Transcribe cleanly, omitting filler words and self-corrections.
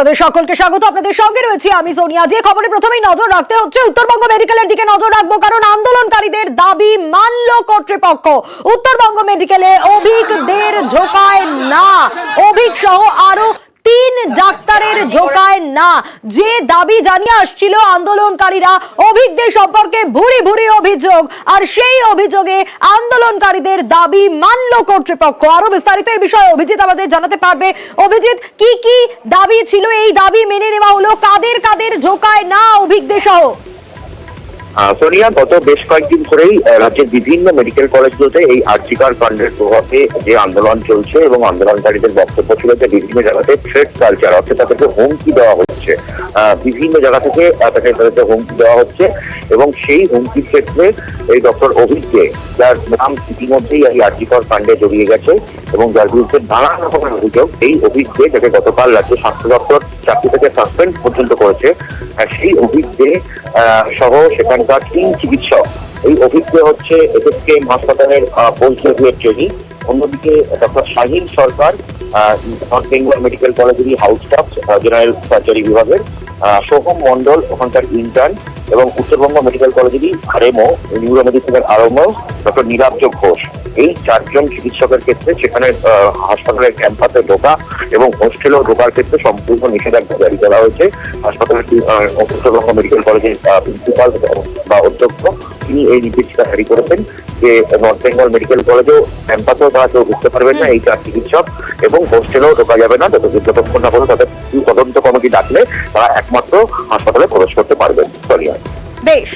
আপনাদের সকলকে স্বাগত। আপনাদের সঙ্গে রয়েছে আমি সোনিয়া। যে খবরে প্রথমেই নজর রাখতে হচ্ছে উত্তরবঙ্গ মেডিকেলের দিকে নজর রাখবো, কারণ আন্দোলনকারীদের দাবি মানল কর্তৃপক্ষ। উত্তরবঙ্গ মেডিকেলে অভিজ্ঞদের ঝোঁকায় না, অভিজ্ঞ সহ আরো 3 ডাক্তারের ঝোঁকায় না। যে দাবি জানিয়ে আসছিল আন্দোলনকারীরা, অভিজ্ঞদের সম্পর্কে ভুরি ভুরি অভিযোগ, আর সেই অভিযোগে আন্দোলনকারীদের দাবি মানল কর্তৃপক্ষ। আরো বিস্তারিত এই বিষয়ে অভিজিৎ আমাদের জানাতে পারবে। অভিজিৎ, কি কি দাবি ছিল, এই দাবি মেনে নেওয়া হলো, কাদের কাদের ঝোঁকায় না অভিজ্ঞদের সহ? সোনিয়া, গত বেশ কয়েকদিন ধরেই রাজ্যের বিভিন্ন মেডিকেল কলেজগুলোতে এই আরজিকর কাণ্ডের প্রভাবে যে আন্দোলন চলছে এবং আন্দোলনকারীদের বক্তব্য ছিল যে বিভিন্ন জায়গাতে থ্রেট কালচার, অর্থাৎ তাদেরকে হুমকি দেওয়া হচ্ছে, বিভিন্ন জায়গা থেকে তাদেরকে হুমকি দেওয়া হচ্ছে। এবং সেই হুমকির ক্ষেত্রে এই ডক্টর অভিজ্ঞ, যার নাম ইতিমধ্যেই এই আরজিকর কাণ্ডে জড়িয়ে গেছে এবং যার বিরুদ্ধে নানা রকমের অভিযোগ, এই অভিজ্ঞ যাকে গতকাল রাজ্য স্বাস্থ্য দপ্তর চাকরি থেকে সাসপেন্ড পর্যন্ত করেছে, সেই অভিজ্ঞ সহ সেখানকার 3 চিকিৎসক, এই অভিজ্ঞ হচ্ছে এসএসকেএম হাসপাতালের পোস্ট গ্রাজুয়েট ট্রেনি। অন্যদিকে doctor Shahin Sarkar North Bengal Medical কলেজেরই হাউস স্টাফ, জেনারেল সার্জারি বিভাগের। সোহম মন্ডল ওখানকার ইন্টার্ন, এবং উত্তরবঙ্গ মেডিকেল কলেজেরই আরএমও, নিউরো মেডিসিনের আরএমও ডক্টর নীলাব্জ ঘোষ। এই 4 জন চিকিৎসকের ক্ষেত্রে সেখানে হাসপাতালের ক্যাম্পাসে ঢোকা এবং হোস্টেলেও ঢোকার ক্ষেত্রে সম্পূর্ণ নিষেধাজ্ঞা জারি করা হয়েছে। হাসপাতালের উত্তরবঙ্গ মেডিকেল কলেজের প্রিন্সিপাল বা অধ্যক্ষ, তিনি এই নির্দেশিকা জারি করেছেন যে নর্থ বেঙ্গল মেডিকেল কলেজেও ক্যাম্পাসেও তারা কেউ ঢুকতে পারবেন না, এই 4 চিকিৎসক, এবং হোস্টেলেও ঢোকা যাবে না যতক্ষণ না পর্যন্ত তাদের তদন্ত কমিটি ডাকলে তারা একমাত্র হাসপাতালে প্রবেশ করতে পারবেন। বেশ।